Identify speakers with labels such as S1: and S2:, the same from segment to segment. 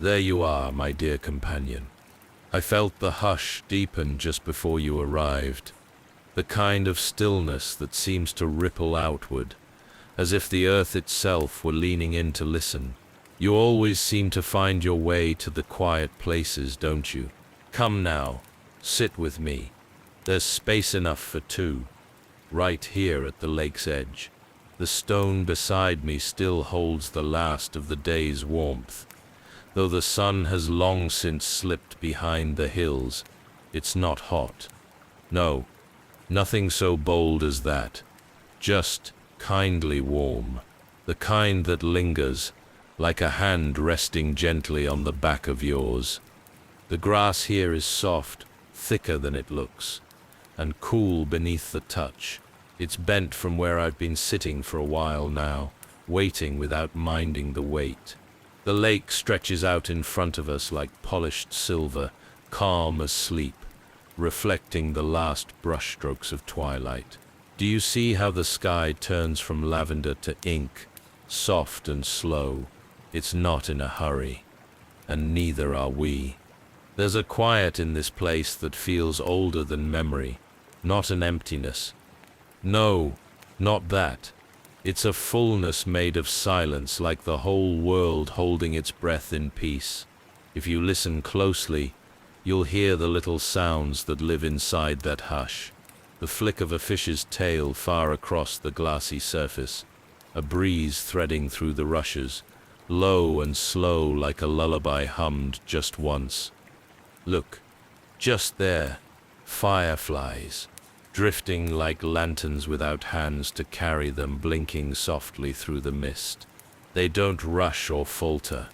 S1: There you are, my dear companion. I felt the hush deepen just before you arrived, the kind of stillness that seems to ripple outward, as if the earth itself were leaning in to listen. You always seem to find your way to the quiet places, don't you? Come now, sit with me. There's space enough for two, right here at the lake's edge. The stone beside me still holds the last of the day's warmth. Though the sun has long since slipped behind the hills, it's not hot. No, nothing so bold as that. Just kindly warm. The kind that lingers, like a hand resting gently on the back of yours. The grass here is soft, thicker than it looks, and cool beneath the touch. It's bent from where I've been sitting for a while now, waiting without minding the weight. The lake stretches out in front of us like polished silver, calm as sleep, reflecting the last brushstrokes of twilight. Do you see how the sky turns from lavender to ink, soft and slow? It's not in a hurry, and neither are we. There's a quiet in this place that feels older than memory, not an emptiness. No, not that. It's a fullness made of silence, like the whole world holding its breath in peace. If you listen closely, you'll hear the little sounds that live inside that hush. The flick of a fish's tail far across the glassy surface, a breeze threading through the rushes, low and slow like a lullaby hummed just once. Look, just there, fireflies, drifting like lanterns without hands to carry them, blinking softly through the mist. They don't rush or falter,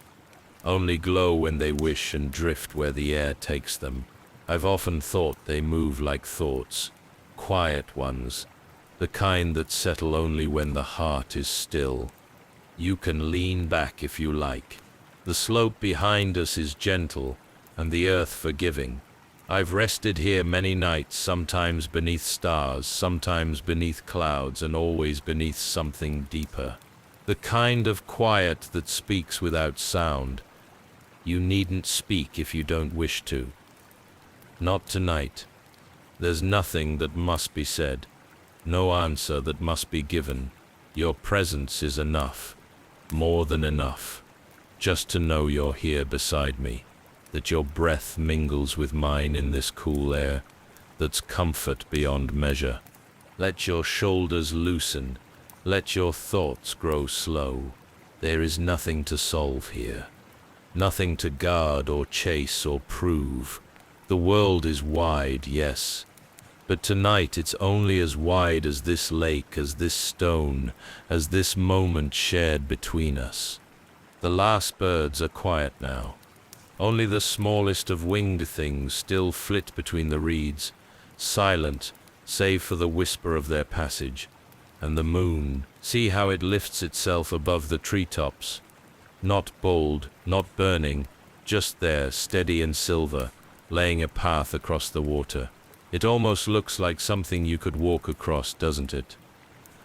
S1: only glow when they wish and drift where the air takes them. I've often thought they move like thoughts, quiet ones, the kind that settle only when the heart is still. You can lean back if you like. The slope behind us is gentle, and the earth forgiving. I've rested here many nights, sometimes beneath stars, sometimes beneath clouds, and always beneath something deeper. The kind of quiet that speaks without sound. You needn't speak if you don't wish to. Not tonight. There's nothing that must be said, no answer that must be given. Your presence is enough, more than enough, just to know you're here beside me, that your breath mingles with mine in this cool air, that's comfort beyond measure. Let your shoulders loosen, let your thoughts grow slow. There is nothing to solve here, nothing to guard or chase or prove. The world is wide, yes, but tonight it's only as wide as this lake, as this stone, as this moment shared between us. The last birds are quiet now. Only the smallest of winged things still flit between the reeds, silent, save for the whisper of their passage. And the moon, see how it lifts itself above the treetops. Not bold, not burning, just there, steady and silver, laying a path across the water. It almost looks like something you could walk across, doesn't it?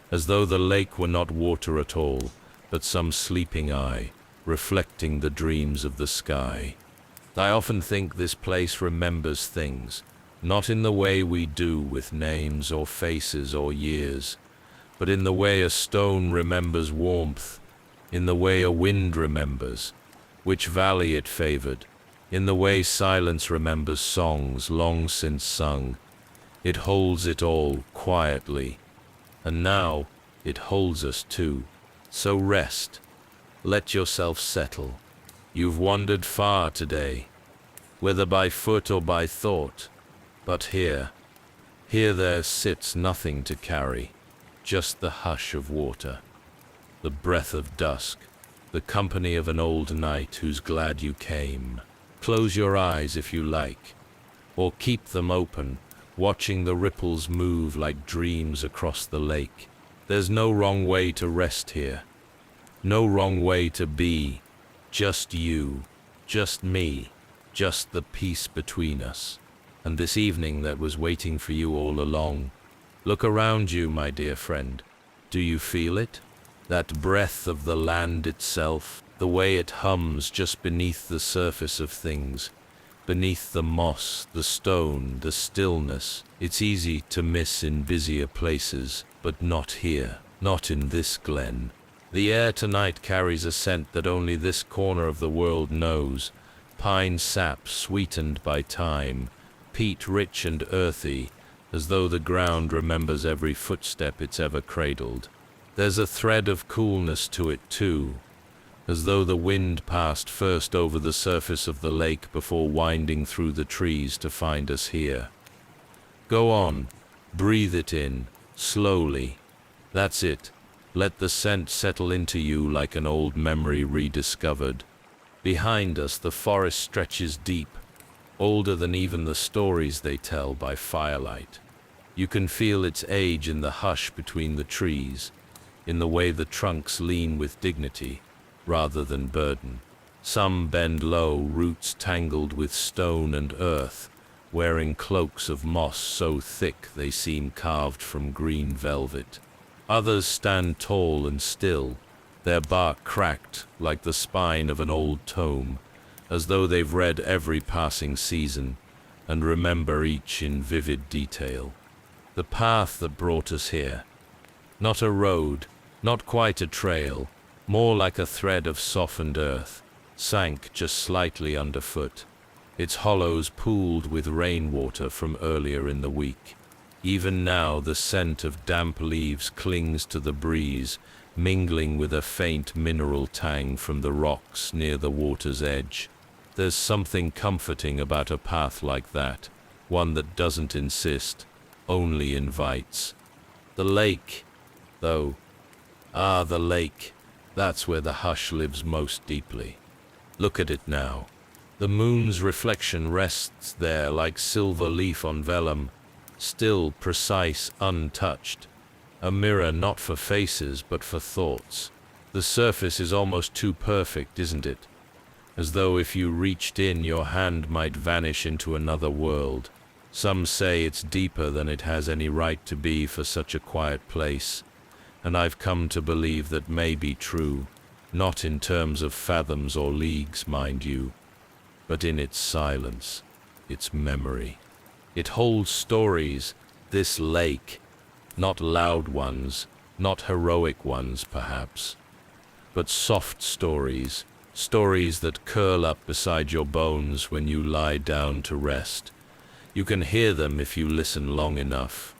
S1: As though the lake were not water at all, but some sleeping eye, reflecting the dreams of the sky. I often think this place remembers things, not in the way we do with names or faces or years, but in the way a stone remembers warmth, in the way a wind remembers which valley it favored, in the way silence remembers songs long since sung. It holds it all quietly, and now it holds us too. So rest. Let yourself settle. You've wandered far today, whether by foot or by thought, but here there sits nothing to carry, just the hush of water, the breath of dusk, the company of an old night who's glad you came. Close your eyes if you like, or keep them open, watching the ripples move like dreams across the lake. There's no wrong way to rest here. No wrong way to be, just you, just me, just the peace between us, and this evening that was waiting for you all along. Look around you, my dear friend. Do you feel it? That breath of the land itself, the way it hums just beneath the surface of things, beneath the moss, the stone, the stillness. It's easy to miss in busier places, but not here, not in this glen. The air tonight carries a scent that only this corner of the world knows, pine sap sweetened by time, peat rich and earthy, as though the ground remembers every footstep it's ever cradled. There's a thread of coolness to it too, as though the wind passed first over the surface of the lake before winding through the trees to find us here. Go on, breathe it in, slowly. That's it. Let the scent settle into you like an old memory rediscovered. Behind us the forest stretches deep, older than even the stories they tell by firelight. You can feel its age in the hush between the trees, in the way the trunks lean with dignity, rather than burden. Some bend low, roots tangled with stone and earth, wearing cloaks of moss so thick they seem carved from green velvet. Others stand tall and still, their bark cracked like the spine of an old tome, as though they've read every passing season and remember each in vivid detail. The path that brought us here, not a road, not quite a trail, more like a thread of softened earth, sank just slightly underfoot, its hollows pooled with rainwater from earlier in the week. Even now the scent of damp leaves clings to the breeze, mingling with a faint mineral tang from the rocks near the water's edge. There's something comforting about a path like that, one that doesn't insist, only invites. The lake, though. The lake. That's where the hush lives most deeply. Look at it now. The moon's reflection rests there like silver leaf on vellum, still, precise, untouched. A mirror not for faces, but for thoughts. The surface is almost too perfect, isn't it? As though if you reached in, your hand might vanish into another world. Some say it's deeper than it has any right to be for such a quiet place, and I've come to believe that may be true, not in terms of fathoms or leagues, mind you, but in its silence, its memory. It holds stories, this lake, not loud ones, not heroic ones perhaps, but soft stories, stories that curl up beside your bones when you lie down to rest. You can hear them if you listen long enough.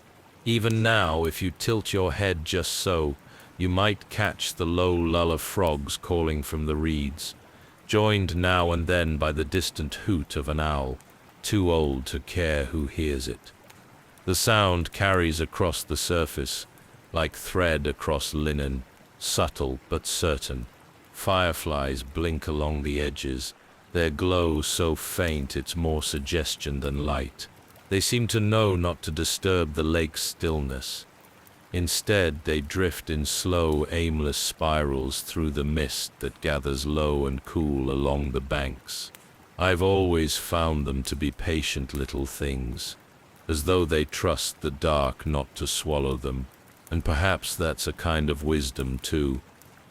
S1: Even now, if you tilt your head just so, you might catch the low lull of frogs calling from the reeds, joined now and then by the distant hoot of an owl, too old to care who hears it. The sound carries across the surface, like thread across linen, subtle but certain. Fireflies blink along the edges, their glow so faint it's more suggestion than light. They seem to know not to disturb the lake's stillness. Instead, they drift in slow, aimless spirals through the mist that gathers low and cool along the banks. I've always found them to be patient little things, as though they trust the dark not to swallow them, and perhaps that's a kind of wisdom too.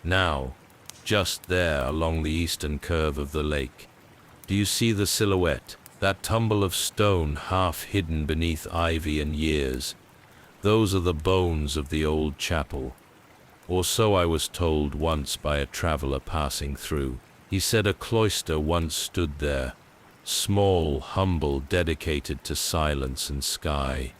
S1: Now, just there along the eastern curve of the lake, do you see the silhouette, that tumble of stone half hidden beneath ivy and years? Those are the bones of the old chapel, or so I was told once by a traveler passing through. He said a cloister once stood there, small, humble, dedicated to silence and sky.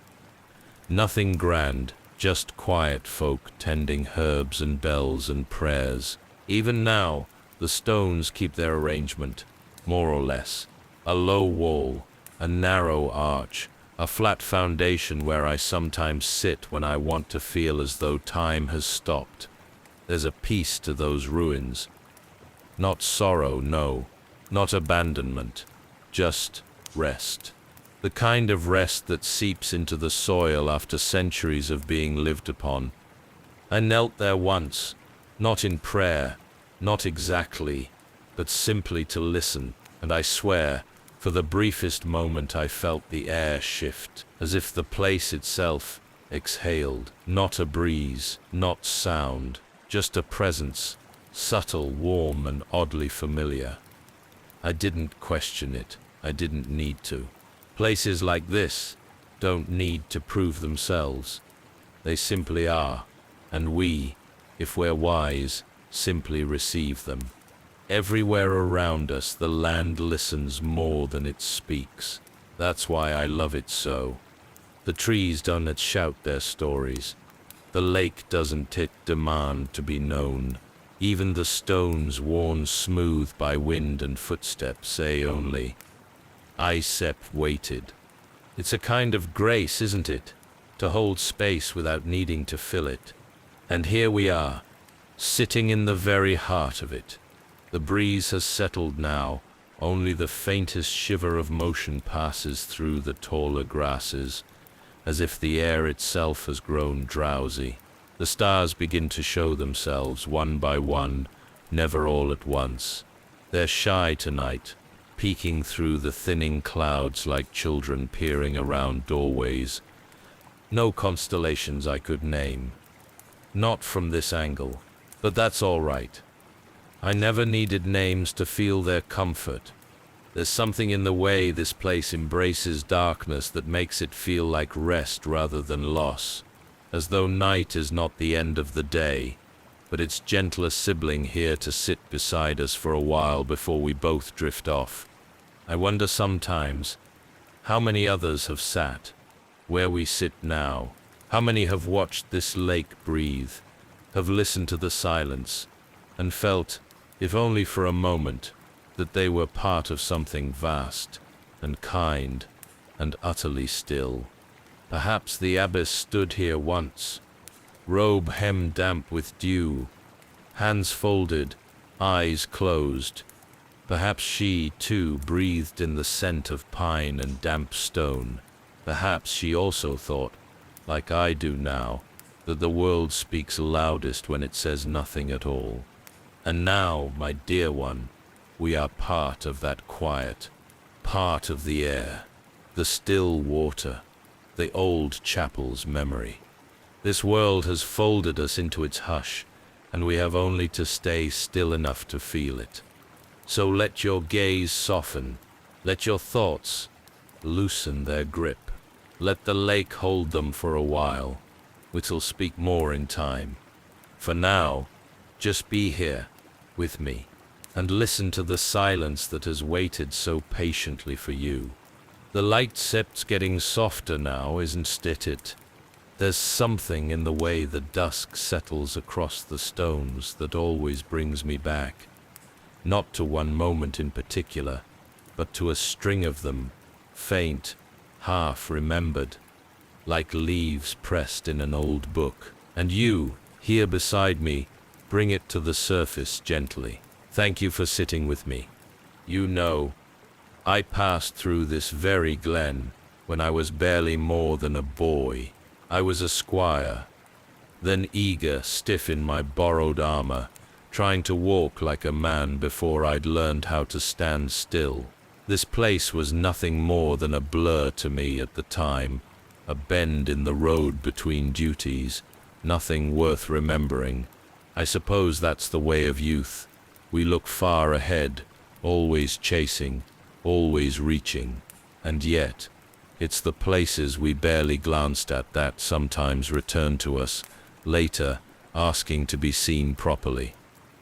S1: Nothing grand, just quiet folk tending herbs and bells and prayers. Even now, the stones keep their arrangement, more or less. A low wall, a narrow arch, a flat foundation where I sometimes sit when I want to feel as though time has stopped. There's a peace to those ruins. Not sorrow, no, not abandonment, just rest. The kind of rest that seeps into the soil after centuries of being lived upon. I knelt there once, not in prayer, not exactly, but simply to listen, and I swear, for the briefest moment I felt the air shift, as if the place itself exhaled. Not a breeze, not sound, just a presence, subtle, warm, and oddly familiar. I didn't question it. I didn't need to. Places like this don't need to prove themselves. They simply are, and we, if we're wise, simply receive them. Everywhere around us, the land listens more than it speaks. That's why I love it so. The trees don't shout their stories. The lake doesn't demand to be known. Even the stones worn smooth by wind and footsteps say only, I waited. It's a kind of grace, isn't it? To hold space without needing to fill it. And here we are, sitting in the very heart of it. The breeze has settled now. Only the faintest shiver of motion passes through the taller grasses, as if the air itself has grown drowsy. The stars begin to show themselves one by one, never all at once. They're shy tonight, peeking through the thinning clouds like children peering around doorways. No constellations I could name. Not from this angle, but that's all right. I never needed names to feel their comfort. There's something in the way this place embraces darkness that makes it feel like rest rather than loss, as though night is not the end of the day, but its gentler sibling here to sit beside us for a while before we both drift off. I wonder sometimes, how many others have sat where we sit now? How many have watched this lake breathe, have listened to the silence, and felt, if only for a moment, that they were part of something vast and kind and utterly still? Perhaps the abbess stood here once, robe hemmed damp with dew, hands folded, eyes closed. Perhaps she, too, breathed in the scent of pine and damp stone. Perhaps she also thought, like I do now, that the world speaks loudest when it says nothing at all. And now, my dear one, we are part of that quiet, part of the air, the still water, the old chapel's memory. This world has folded us into its hush, and we have only to stay still enough to feel it. So let your gaze soften, let your thoughts loosen their grip. Let the lake hold them for a while, which'll speak more in time. For now, just be here, with me, and listen to the silence that has waited so patiently for you. The light sep's getting softer now, isn't it? There's something in the way the dusk settles across the stones that always brings me back, not to one moment in particular, but to a string of them, faint, half remembered, like leaves pressed in an old book. And you, here beside me, bring it to the surface gently. Thank you for sitting with me. You know, I passed through this very glen when I was barely more than a boy. I was a squire, then eager, stiff in my borrowed armor, trying to walk like a man before I'd learned how to stand still. This place was nothing more than a blur to me at the time, a bend in the road between duties, nothing worth remembering. I suppose that's the way of youth. We look far ahead, always chasing, always reaching, and yet, it's the places we barely glanced at that sometimes return to us, later, asking to be seen properly.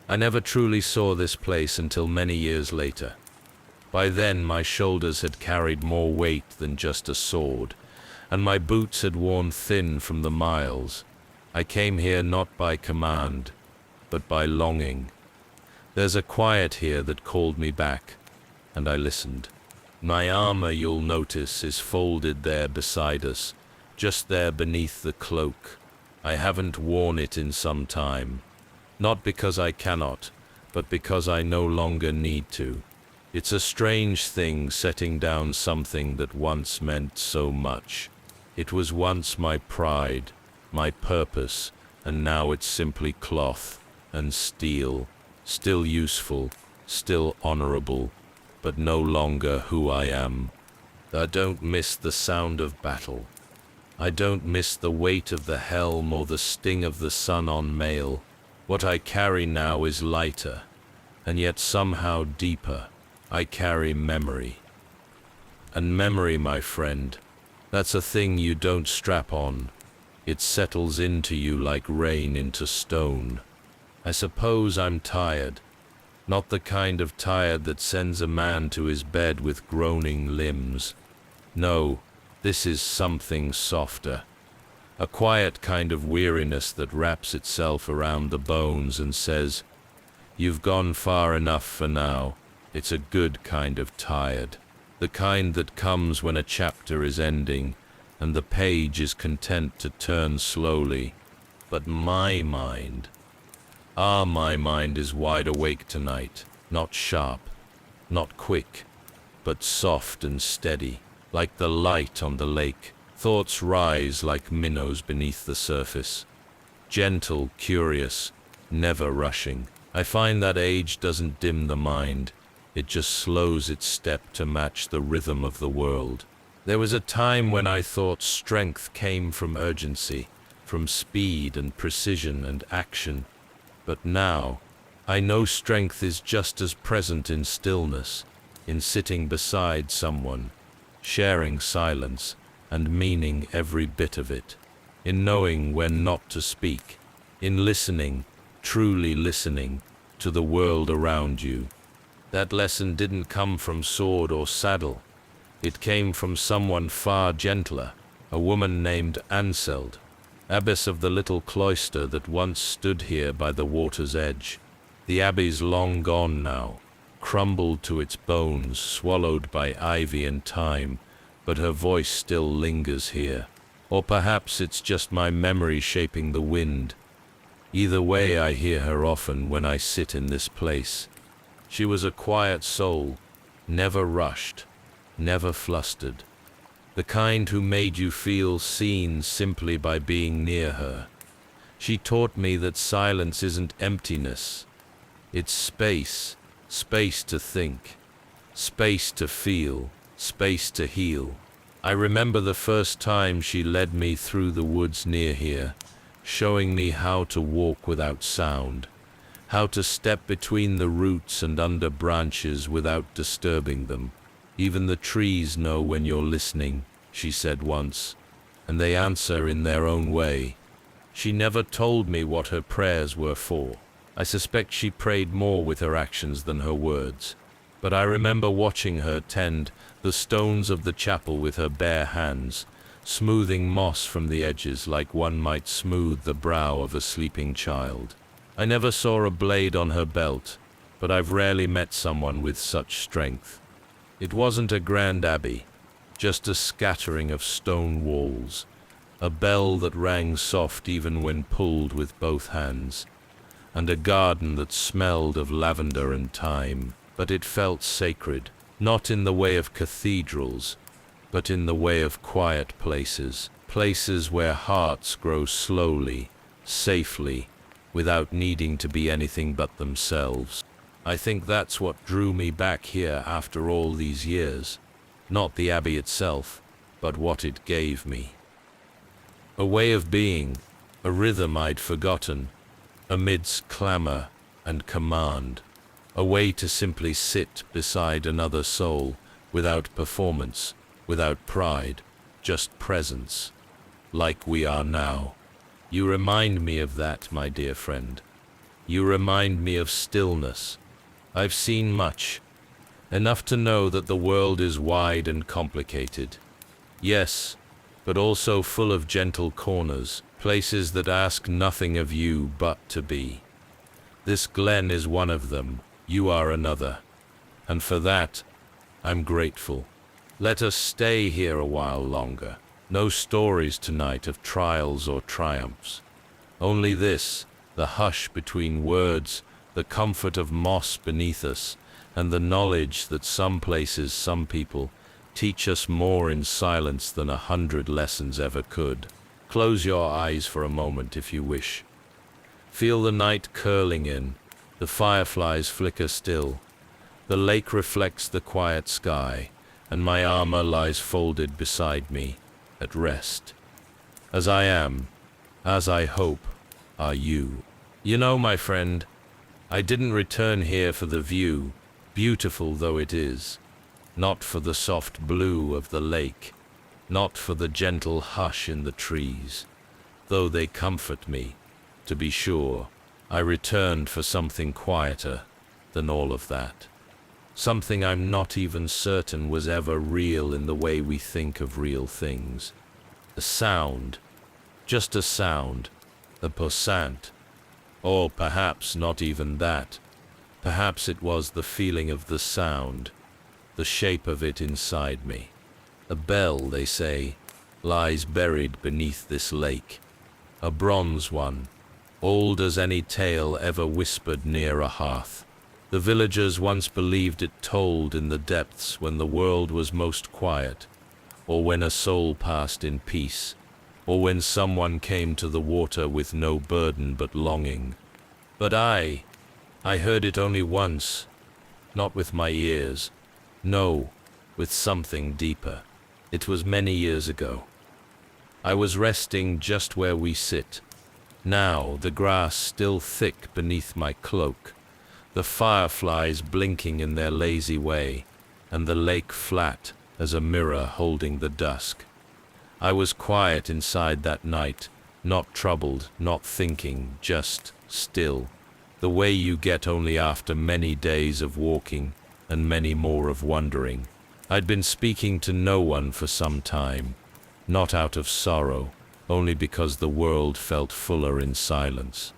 S1: I never truly saw this place until many years later. By then my shoulders had carried more weight than just a sword, and my boots had worn thin from the miles. I came here not by command, but by longing. There's a quiet here that called me back, and I listened. My armor, you'll notice, is folded there beside us, just there beneath the cloak. I haven't worn it in some time, not because I cannot, but because I no longer need to. It's a strange thing setting down something that once meant so much. It was once my pride, my purpose, and now it's simply cloth and steel, still useful, still honorable, but no longer who I am. I don't miss the sound of battle. I don't miss the weight of the helm or the sting of the sun on mail. What I carry now is lighter, and yet somehow deeper. I carry memory. And memory, my friend, that's a thing you don't strap on. It settles into you like rain into stone. I suppose I'm tired. Not the kind of tired that sends a man to his bed with groaning limbs. No, this is something softer. A quiet kind of weariness that wraps itself around the bones and says, "You've gone far enough for now." It's a good kind of tired. The kind that comes when a chapter is ending and the page is content to turn slowly. But my mind is wide awake tonight, not sharp, not quick, but soft and steady, like the light on the lake. Thoughts rise like minnows beneath the surface, gentle, curious, never rushing. I find that age doesn't dim the mind, it just slows its step to match the rhythm of the world. There was a time when I thought strength came from urgency, from speed and precision and action. But now, I know strength is just as present in stillness, in sitting beside someone, sharing silence, and meaning every bit of it, in knowing when not to speak, in listening, truly listening, to the world around you. That lesson didn't come from sword or saddle. It came from someone far gentler, a woman named Anseld, abbess of the little cloister that once stood here by the water's edge. The abbey's long gone now, crumbled to its bones, swallowed by ivy and time, but her voice still lingers here. Or perhaps it's just my memory shaping the wind. Either way, I hear her often when I sit in this place. She was a quiet soul, never rushed, never flustered. The kind who made you feel seen simply by being near her. She taught me that silence isn't emptiness. It's space, space to think, space to feel, space to heal. I remember the first time she led me through the woods near here, showing me how to walk without sound, how to step between the roots and under branches without disturbing them. "Even the trees know when you're listening," she said once, "and they answer in their own way." She never told me what her prayers were for. I suspect she prayed more with her actions than her words. But I remember watching her tend the stones of the chapel with her bare hands, smoothing moss from the edges like one might smooth the brow of a sleeping child. I never saw a blade on her belt, but I've rarely met someone with such strength. It wasn't a grand abbey, just a scattering of stone walls, a bell that rang soft even when pulled with both hands, and a garden that smelled of lavender and thyme. But it felt sacred, not in the way of cathedrals, but in the way of quiet places, places where hearts grow slowly, safely, without needing to be anything but themselves. I think that's what drew me back here after all these years. Not the abbey itself, but what it gave me. A way of being, a rhythm I'd forgotten, amidst clamor and command. A way to simply sit beside another soul, without performance, without pride, just presence, like we are now. You remind me of that, my dear friend. You remind me of stillness. I've seen much, enough to know that the world is wide and complicated. Yes, but also full of gentle corners, places that ask nothing of you but to be. This glen is one of them. You are another, and for that, I'm grateful. Let us stay here a while longer. No stories tonight of trials or triumphs. Only this, the hush between words, the comfort of moss beneath us, and the knowledge that some places, some people, teach us more in silence than 100 lessons ever could. Close your eyes for a moment if you wish. Feel the night curling in. The fireflies flicker still. The lake reflects the quiet sky, and my armor lies folded beside me, at rest. As I am, as I hope, are you. You know, my friend, I didn't return here for the view, beautiful though it is, not for the soft blue of the lake, not for the gentle hush in the trees, though they comfort me, to be sure. I returned for something quieter than all of that. Something I'm not even certain was ever real in the way we think of real things. A sound, just a sound, a passant. Or perhaps not even that. Perhaps it was the feeling of the sound, the shape of it inside me. A bell, they say, lies buried beneath this lake. A bronze one, old as any tale ever whispered near a hearth. The villagers once believed it tolled in the depths when the world was most quiet, or when a soul passed in peace, or when someone came to the water with no burden but longing. But I heard it only once, not with my ears, no, with something deeper. It was many years ago. I was resting just where we sit. Now, the grass still thick beneath my cloak, the fireflies blinking in their lazy way, and the lake flat as a mirror holding the dusk. I was quiet inside that night, not troubled, not thinking, just still, the way you get only after many days of walking and many more of wandering. I'd been speaking to no one for some time, not out of sorrow, only because the world felt fuller in silence.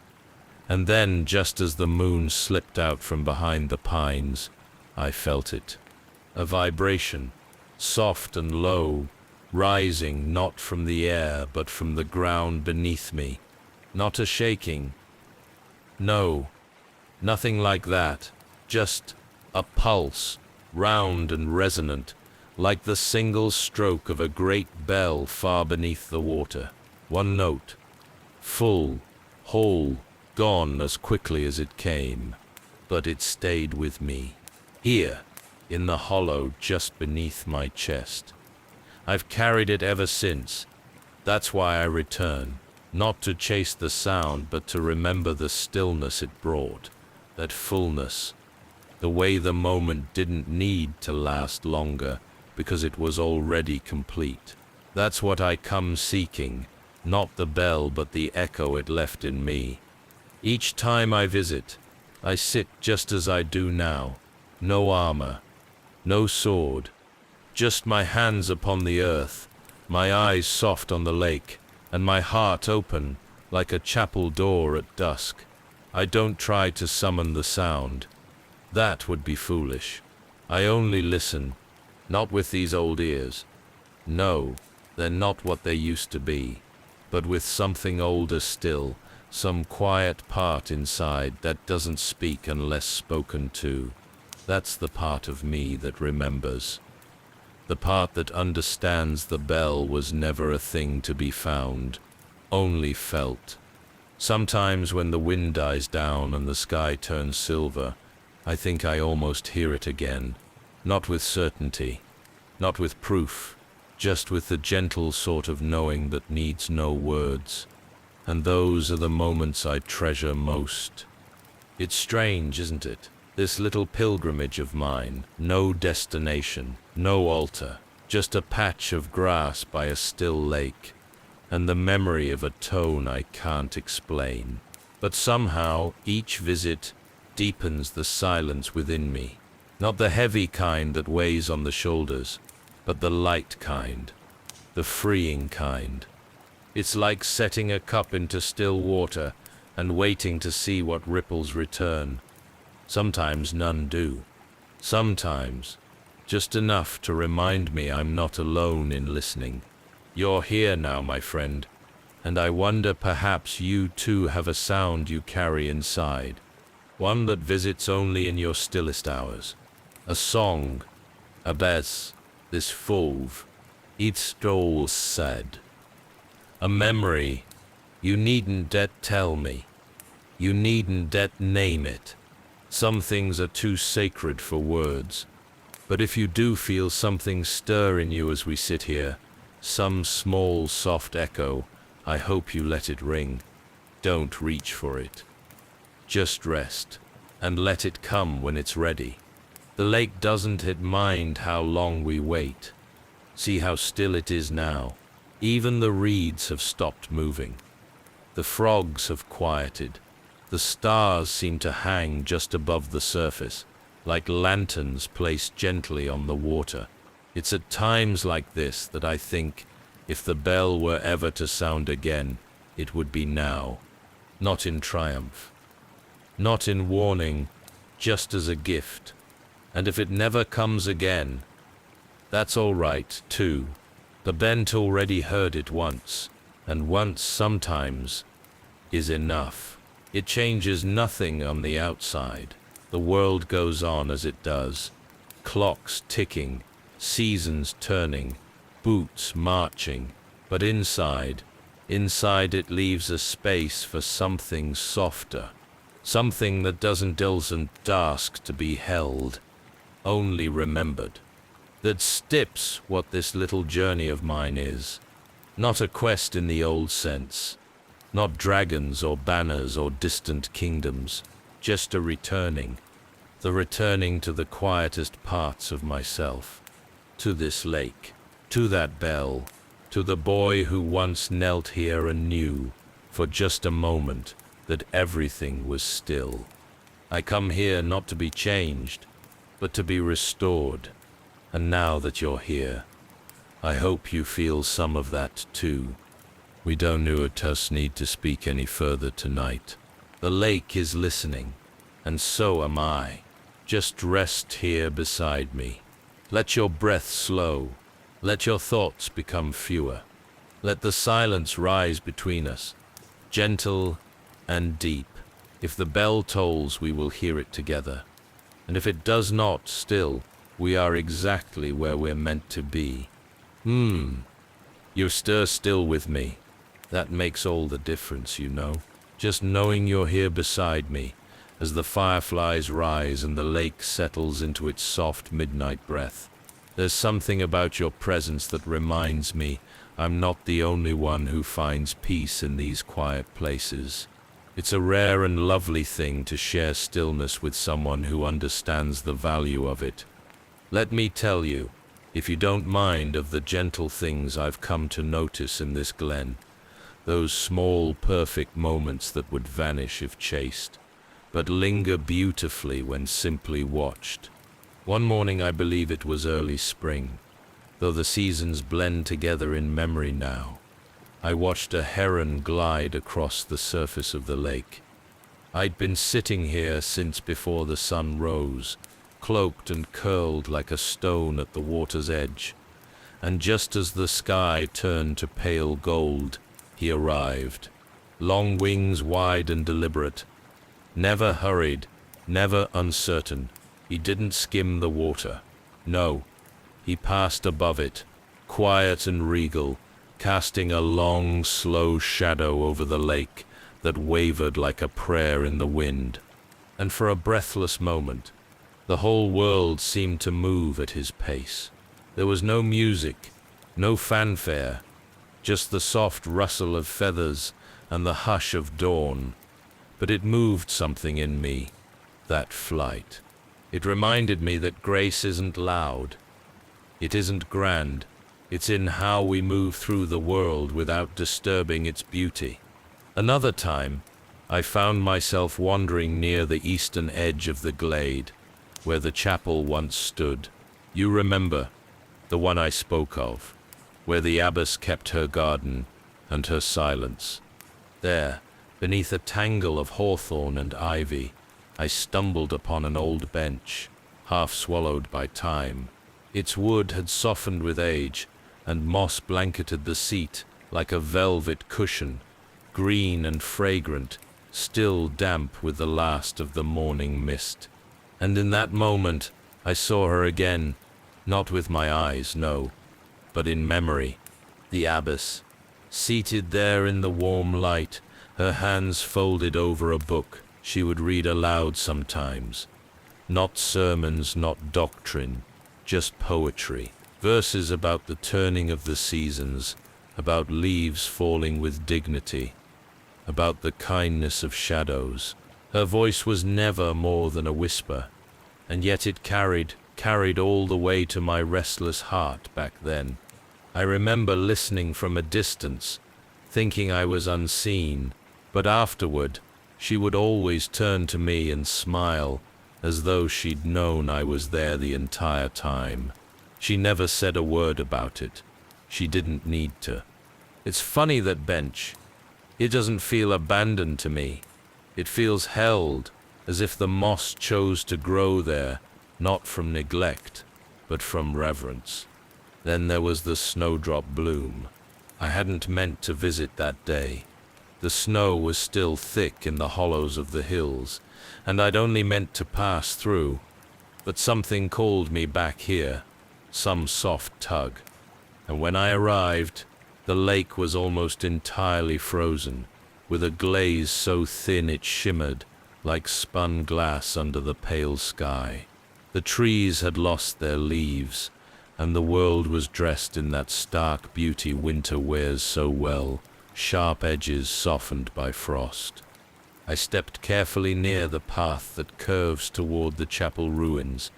S1: And then, just as the moon slipped out from behind the pines, I felt it. A vibration, soft and low, rising not from the air but from the ground beneath me. Not a shaking. No, nothing like that. Just a pulse, round and resonant, like the single stroke of a great bell far beneath the water. One note, full, whole, gone as quickly as it came, but it stayed with me, here, in the hollow just beneath my chest. I've carried it ever since. That's why I return, not to chase the sound, but to remember the stillness it brought, that fullness, the way the moment didn't need to last longer because it was already complete. That's what I come seeking, not the bell but the echo it left in me. Each time I visit, I sit just as I do now, no armor, no sword, just my hands upon the earth, my eyes soft on the lake, and my heart open like a chapel door at dusk. I don't try to summon the sound. That would be foolish. I only listen, not with these old ears. No, they're not what they used to be, but with something older still, some quiet part inside that doesn't speak unless spoken to. That's the part of me that remembers. The part that understands the bell was never a thing to be found, only felt. Sometimes when the wind dies down and the sky turns silver, I think I almost hear it again, not with certainty, not with proof, just with the gentle sort of knowing that needs no words. And those are the moments I treasure most. It's strange, isn't it? This little pilgrimage of mine, no destination, no altar, just a patch of grass by a still lake, and the memory of a tone I can't explain. But somehow each visit deepens the silence within me, not the heavy kind that weighs on the shoulders, but the light kind, the freeing kind. It's like setting a cup into still water and waiting to see what ripples return. Sometimes none do. Sometimes just enough to remind me I'm not alone in listening. You're here now, my friend, and I wonder perhaps you too have a sound you carry inside, one that visits only in your stillest hours. A song, a bass, this fauve, it's all said. A memory, you needn't det tell me, you needn't det name it. Some things are too sacred for words, but if you do feel something stir in you as we sit here, some small soft echo, I hope you let it ring. Don't reach for it. Just rest, and let it come when it's ready. The lake doesn't mind how long we wait. See how still it is now. Even the reeds have stopped moving. The frogs have quieted. The stars seem to hang just above the surface, like lanterns placed gently on the water. It's at times like this that I think, if the bell were ever to sound again, it would be now. Not in triumph, not in warning, just as a gift. And if it never comes again, that's all right, too. The bent already heard it once, and once sometimes is enough. It changes nothing on the outside. The world goes on as it does. Clocks ticking, seasons turning, boots marching. But inside it leaves a space for something softer. Something that doesn't ask to be held, only remembered. That steps what this little journey of mine is. Not a quest in the old sense. Not dragons or banners or distant kingdoms, just a returning. The returning to the quietest parts of myself. To this lake, to that bell, to the boy who once knelt here and knew, for just a moment, that everything was still. I come here not to be changed, but to be restored. And now that you're here, I hope you feel some of that too. We don't need to speak any further tonight. The lake is listening, and so am I. Just rest here beside me. Let your breath slow. Let your thoughts become fewer. Let the silence rise between us, gentle and deep. If the bell tolls, we will hear it together. And if it does not, still, we are exactly where we're meant to be. You stir still with me. That makes all the difference, you know. Just knowing you're here beside me, as the fireflies rise and the lake settles into its soft midnight breath. There's something about your presence that reminds me I'm not the only one who finds peace in these quiet places. It's a rare and lovely thing to share stillness with someone who understands the value of it. Let me tell you, if you don't mind, of the gentle things I've come to notice in this glen. Those small, perfect moments that would vanish if chased, but linger beautifully when simply watched. One morning, I believe it was early spring, though the seasons blend together in memory now, I watched a heron glide across the surface of the lake. I'd been sitting here since before the sun rose, cloaked and curled like a stone at the water's edge, and just as the sky turned to pale gold, he arrived, long wings wide and deliberate, never hurried, never uncertain. He didn't skim the water. No, he passed above it, quiet and regal, casting a long, slow shadow over the lake that wavered like a prayer in the wind. And for a breathless moment, the whole world seemed to move at his pace. There was no music, no fanfare, just the soft rustle of feathers and the hush of dawn. But it moved something in me, that flight. It reminded me that grace isn't loud. It isn't grand. It's in how we move through the world without disturbing its beauty. Another time, I found myself wandering near the eastern edge of the glade, where the chapel once stood. You remember, the one I spoke of, where the abbess kept her garden and her silence. There, beneath a tangle of hawthorn and ivy, I stumbled upon an old bench, half swallowed by time. Its wood had softened with age, and moss blanketed the seat like a velvet cushion, green and fragrant, still damp with the last of the morning mist. And in that moment, I saw her again, not with my eyes, no, but in memory. The abbess, seated there in the warm light, her hands folded over a book she would read aloud sometimes. Not sermons, not doctrine, just poetry. Verses about the turning of the seasons, about leaves falling with dignity, about the kindness of shadows. Her voice was never more than a whisper, and yet it carried all the way to my restless heart back then. I remember listening from a distance, thinking I was unseen, but afterward, she would always turn to me and smile, as though she'd known I was there the entire time. She never said a word about it. She didn't need to. It's funny that bench. It doesn't feel abandoned to me. It feels held, as if the moss chose to grow there, not from neglect, but from reverence. Then there was the snowdrop bloom. I hadn't meant to visit that day. The snow was still thick in the hollows of the hills, and I'd only meant to pass through. But something called me back here, some soft tug. And when I arrived, the lake was almost entirely frozen, with a glaze so thin it shimmered like spun glass under the pale sky. The trees had lost their leaves, and the world was dressed in that stark beauty winter wears so well, sharp edges softened by frost. I stepped carefully near the path that curves toward the chapel ruins,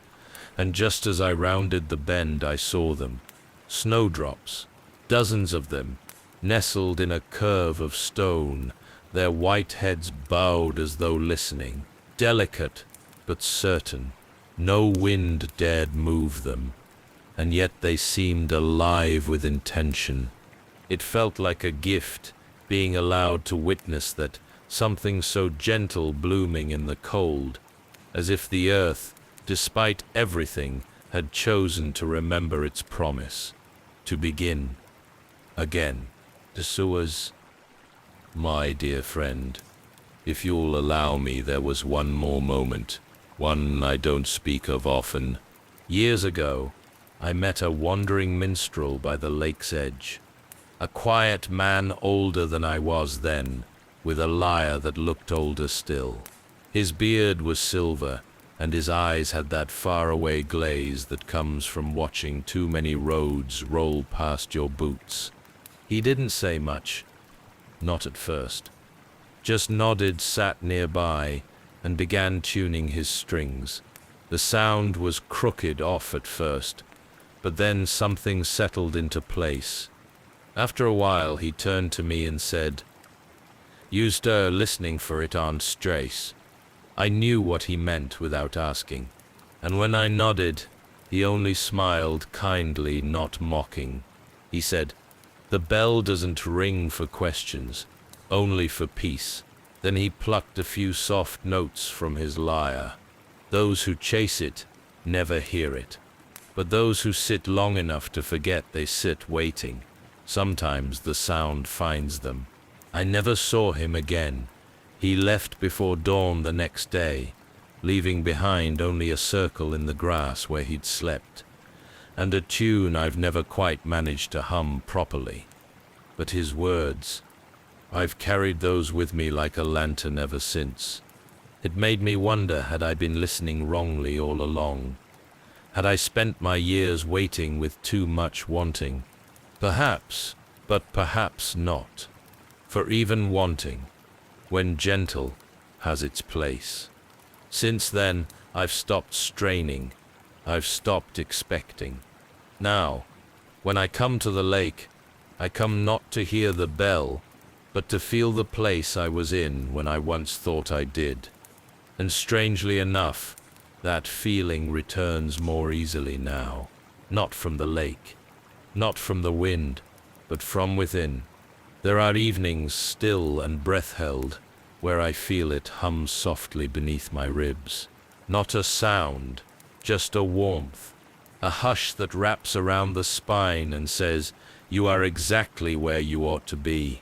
S1: and just as I rounded the bend I saw them, snowdrops, dozens of them, nestled in a curve of stone, their white heads bowed as though listening, delicate but certain. No wind dared move them, and yet they seemed alive with intention. It felt like a gift, being allowed to witness that something so gentle blooming in the cold, as if the earth, despite everything, had chosen to remember its promise, to begin again. The sewers, my dear friend, if you'll allow me, there was one more moment, one I don't speak of often. Years ago, I met a wandering minstrel by the lake's edge, a quiet man older than I was then, with a lyre that looked older still. His beard was silver, and his eyes had that faraway glaze that comes from watching too many roads roll past your boots. He didn't say much, not at first, just nodded, sat nearby, and began tuning his strings. The sound was crooked off at first, but then something settled into place. After a while he turned to me and said, "You stir listening for it on strace." I knew what he meant without asking, and when I nodded, he only smiled kindly, not mocking. He said, "The bell doesn't ring for questions, only for peace." Then he plucked a few soft notes from his lyre. Those who chase it never hear it, but those who sit long enough to forget they sit waiting. Sometimes the sound finds them. I never saw him again. He left before dawn the next day, leaving behind only a circle in the grass where he'd slept, and a tune I've never quite managed to hum properly. But his words, I've carried those with me like a lantern ever since. It made me wonder, had I been listening wrongly all along? Had I spent my years waiting with too much wanting? Perhaps, but perhaps not. For even wanting, when gentle, has its place. Since then, I've stopped straining. I've stopped expecting. Now, when I come to the lake, I come not to hear the bell, but to feel the place I was in when I once thought I did. And strangely enough, that feeling returns more easily now, not from the lake, not from the wind, but from within. There are evenings still and breath-held, where I feel it hum softly beneath my ribs. Not a sound, just a warmth, a hush that wraps around the spine and says, "You are exactly where you ought to be."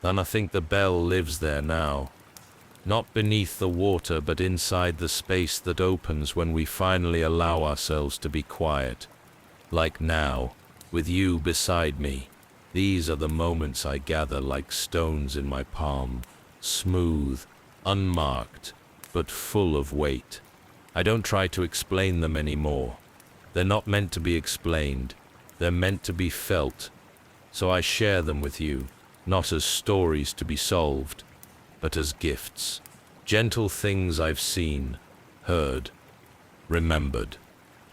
S1: And I think the bell lives there now, not beneath the water, but inside the space that opens when we finally allow ourselves to be quiet. Like now, with you beside me. These are the moments I gather like stones in my palm, smooth, unmarked, but full of weight. I don't try to explain them anymore. They're not meant to be explained. They're meant to be felt. So I share them with you, not as stories to be solved, but as gifts, Gentle things I've seen, heard, remembered.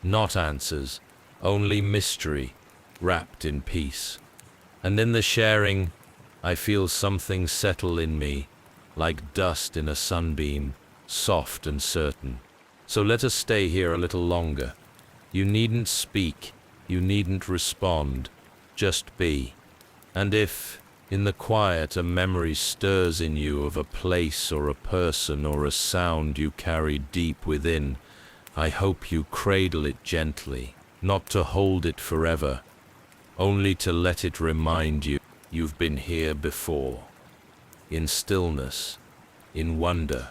S1: Not answers, only mystery, wrapped in peace. And in the sharing, I feel something settle in me, like dust in a sunbeam, soft and certain. So let us stay here a little longer. You needn't speak, you needn't respond, just be. And if, in the quiet, a memory stirs in you of a place or a person or a sound you carry deep within, I hope you cradle it gently, not to hold it forever, only to let it remind you you've been here before. In stillness, in wonder,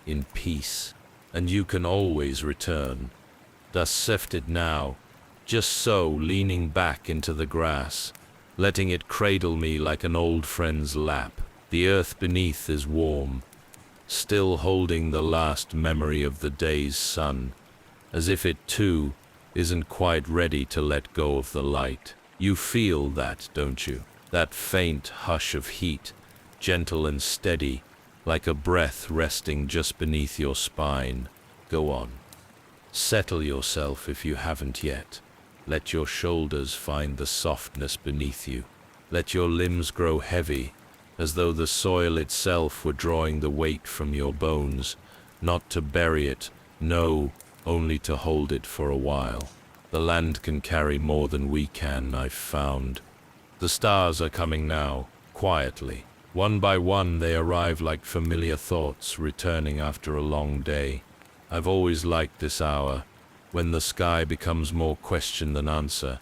S1: in peace, and you can always return. Thus sifted now, just so, leaning back into the grass, letting it cradle me like an old friend's lap. The earth beneath is warm, still holding the last memory of the day's sun, as if it too isn't quite ready to let go of the light. You feel that, don't you? That faint hush of heat, gentle and steady, like a breath resting just beneath your spine. Go on. Settle yourself if you haven't yet. Let your shoulders find the softness beneath you. Let your limbs grow heavy, as though the soil itself were drawing the weight from your bones, not to bury it, no, only to hold it for a while. The land can carry more than we can, I've found. The stars are coming now, quietly. One by one they arrive like familiar thoughts returning after a long day. I've always liked this hour, when the sky becomes more question than answer,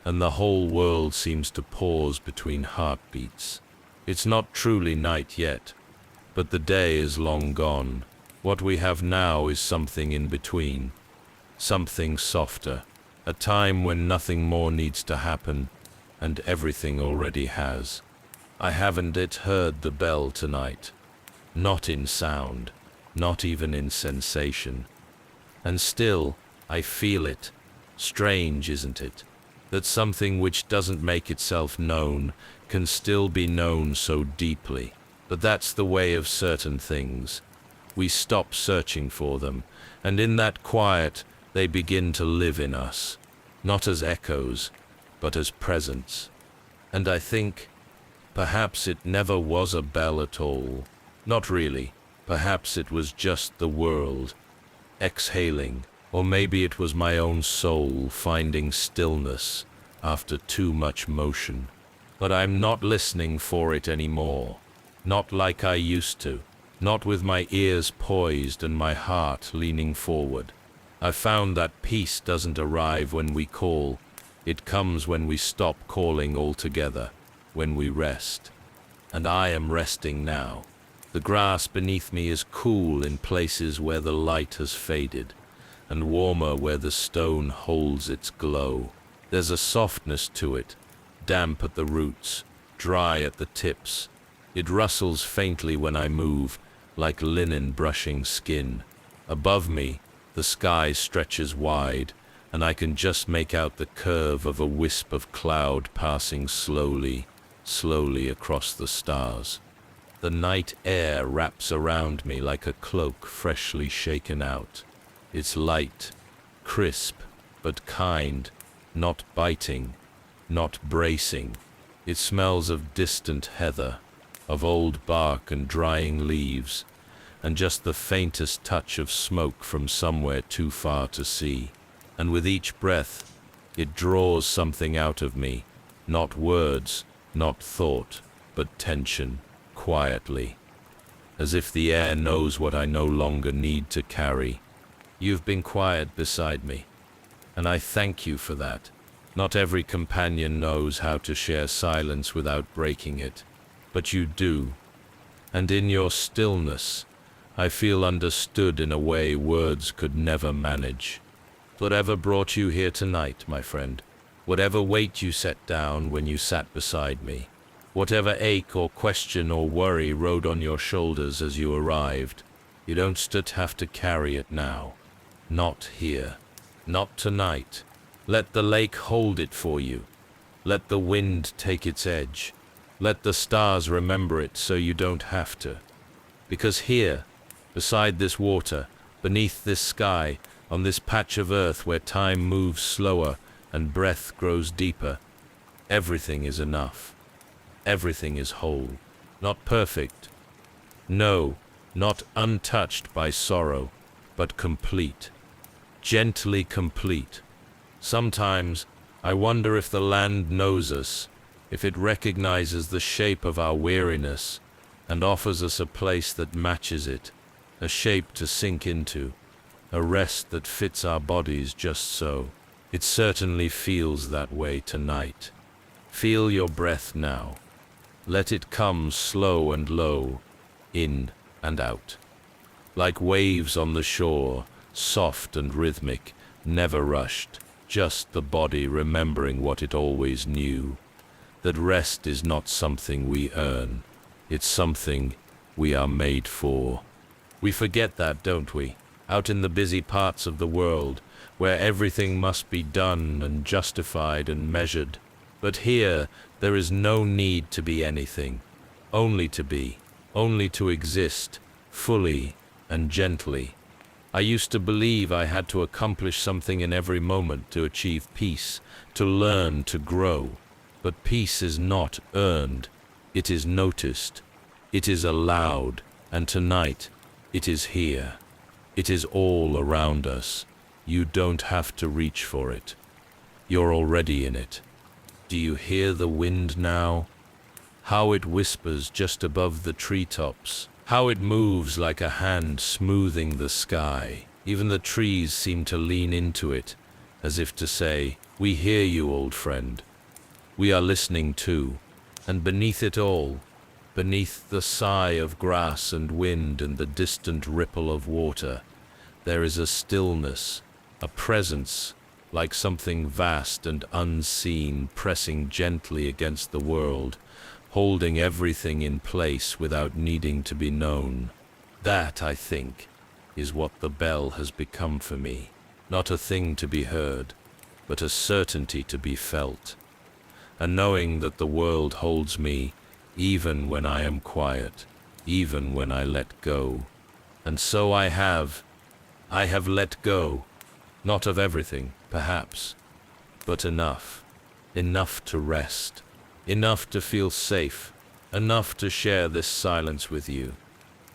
S1: and the whole world seems to pause between heartbeats. It's not truly night yet, but the day is long gone. What we have now is something in between, something softer, a time when nothing more needs to happen, and everything already has. I haven't yet heard the bell tonight, not in sound, not even in sensation. And still, I feel it. Strange, isn't it? That something which doesn't make itself known can still be known so deeply. But that's the way of certain things. We stop searching for them, and in that quiet, they begin to live in us, not as echoes, but as presence. And I think, perhaps it never was a bell at all. Not really. Perhaps it was just the world, exhaling, or maybe it was my own soul finding stillness after too much motion. But I'm not listening for it anymore, not like I used to, not with my ears poised and my heart leaning forward. I've found that peace doesn't arrive when we call, it comes when we stop calling altogether, when we rest. And I am resting now. The grass beneath me is cool in places where the light has faded, and warmer where the stone holds its glow. There's a softness to it, damp at the roots, dry at the tips. It rustles faintly when I move, like linen brushing skin. Above me, the sky stretches wide, and I can just make out the curve of a wisp of cloud passing slowly, slowly across the stars. The night air wraps around me like a cloak freshly shaken out. It's light, crisp, but kind, not biting, not bracing. It smells of distant heather, of old bark and drying leaves, and just the faintest touch of smoke from somewhere too far to see. And with each breath, it draws something out of me, not words, not thought, but tension. Quietly, as if the air knows what I no longer need to carry. You've been quiet beside me, and I thank you for that. Not every companion knows how to share silence without breaking it, but you do. And in your stillness, I feel understood in a way words could never manage. Whatever brought you here tonight, my friend, whatever weight you set down when you sat beside me, whatever ache or question or worry rode on your shoulders as you arrived, you don't have to carry it now. Not here. Not tonight. Let the lake hold it for you. Let the wind take its edge. Let the stars remember it so you don't have to. Because here, Beside this water, beneath this sky, on this patch of earth where time moves slower and breath grows deeper, everything is enough. Everything is whole. Not perfect. No, not untouched by sorrow, but complete. Gently complete. Sometimes I wonder if the land knows us, if it recognizes the shape of our weariness and offers us a place that matches it, a shape to sink into, a rest that fits our bodies just so. It certainly feels that way tonight. Feel your breath now. Let it come slow and low, in and out. Like waves on the shore, soft and rhythmic, never rushed, just the body remembering what it always knew. That rest is not something we earn, it's something we are made for. We forget that, don't we? Out in the busy parts of the world, where everything must be done and justified and measured. But here, there is no need to be anything, only to be, only to exist, fully and gently. I used to believe I had to accomplish something in every moment to achieve peace, to learn, to grow. But peace is not earned, it is noticed, it is allowed, and tonight, it is here. It is all around us. You don't have to reach for it. You're already in it. Do you hear the wind now? How it whispers just above the treetops. How it moves like a hand smoothing the sky. Even the trees seem to lean into it, as if to say, "We hear you, old friend. We are listening too." And beneath it all, beneath the sigh of grass and wind and the distant ripple of water, there is a stillness, a presence, like something vast and unseen pressing gently against the world, holding everything in place without needing to be known. That, I think, is what the bell has become for me. Not a thing to be heard, but a certainty to be felt. A knowing that the world holds me, even when I am quiet, even when I let go. And so I have let go, not of everything, perhaps, but enough. Enough to rest, enough to feel safe, enough to share this silence with you.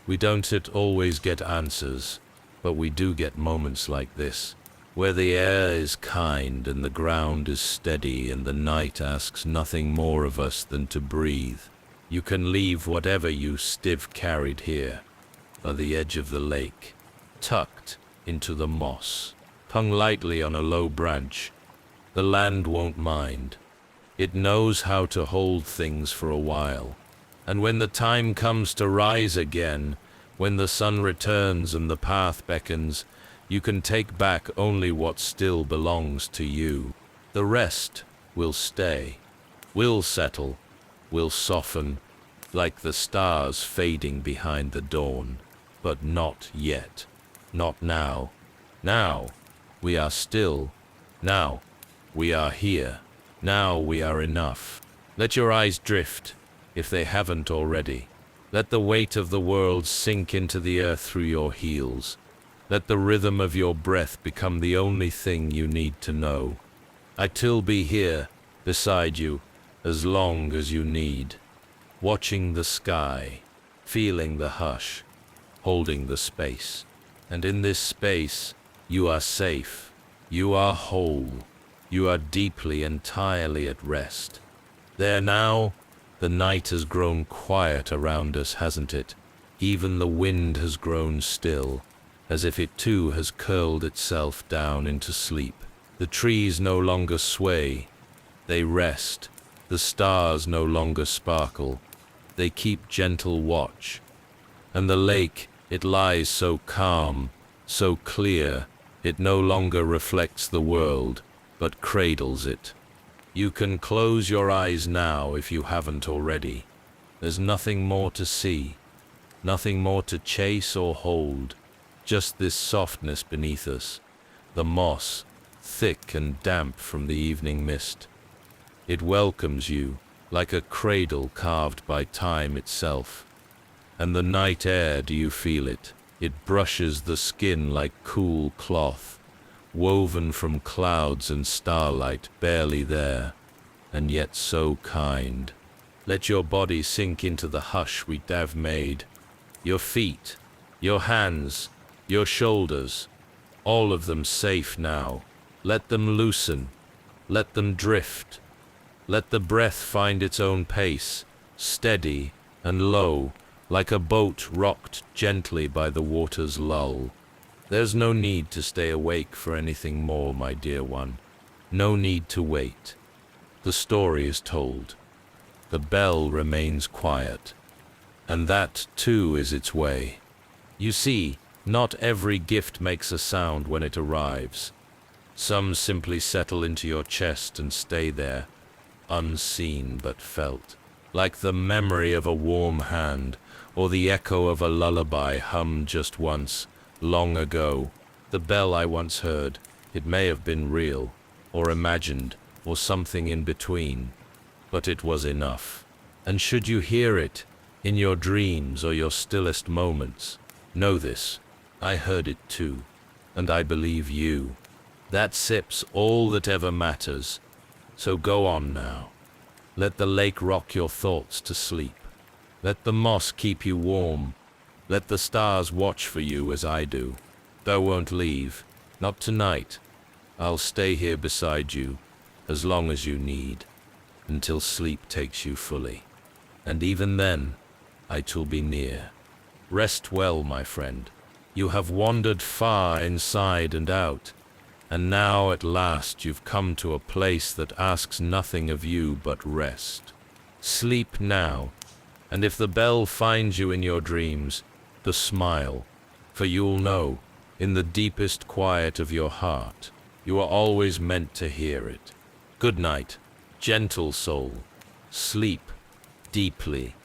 S1: We don't always get answers, but we do get moments like this, where the air is kind and the ground is steady and the night asks nothing more of us than to breathe. You can leave whatever you stiff carried here, by the edge of the lake, tucked into the moss, hung lightly on a low branch. The land won't mind. It knows how to hold things for a while. And when the time comes to rise again, when the sun returns and the path beckons, you can take back only what still belongs to you. The rest will stay, will settle, will soften, like the stars fading behind the dawn. But not yet. Not now. Now, we are still. Now, we are here. Now we are enough. Let your eyes drift, if they haven't already. Let the weight of the world sink into the earth through your heels. Let the rhythm of your breath become the only thing you need to know. I'll be here, beside you, as long as you need. Watching the sky, feeling the hush, holding the space. And in this space, you are safe. You are whole. You are deeply, entirely at rest. There now, the night has grown quiet around us, hasn't it? Even the wind has grown still, as if it too has curled itself down into sleep. The trees no longer sway, they rest. The stars no longer sparkle, they keep gentle watch. And the lake, it lies so calm, so clear, it no longer reflects the world, but cradles it. You can close your eyes now if you haven't already. There's nothing more to see, nothing more to chase or hold, just this softness beneath us, the moss, thick and damp from the evening mist. It welcomes you, like a cradle carved by time itself. And the night air, do you feel it? It brushes the skin like cool cloth, woven from clouds and starlight, barely there, and yet so kind. Let your body sink into the hush we've made. Your feet, your hands, your shoulders, all of them safe now. Let them loosen, let them drift. Let the breath find its own pace, steady and low, like a boat rocked gently by the water's lull. There's no need to stay awake for anything more, my dear one. No need to wait. The story is told. The bell remains quiet. And that, too, is its way. You see, not every gift makes a sound when it arrives. Some simply settle into your chest and stay there, unseen but felt, like the memory of a warm hand, or the echo of a lullaby hummed just once, long ago. The bell I once heard, it may have been real, or imagined, or something in between, but it was enough. And should you hear it, in your dreams or your stillest moments, know this, I heard it too, and I believe you. That sip's all that ever matters, so go on now. Let the lake rock your thoughts to sleep. Let the moss keep you warm. Let the stars watch for you as I do. I won't leave, not tonight. I'll stay here beside you, as long as you need, until sleep takes you fully. And even then, I shall be near. Rest well, my friend. You have wandered far inside and out, and now at last you've come to a place that asks nothing of you but rest. Sleep now, and if the bell finds you in your dreams, the smile, for you'll know, in the deepest quiet of your heart, you are always meant to hear it. Good night, gentle soul. Sleep deeply.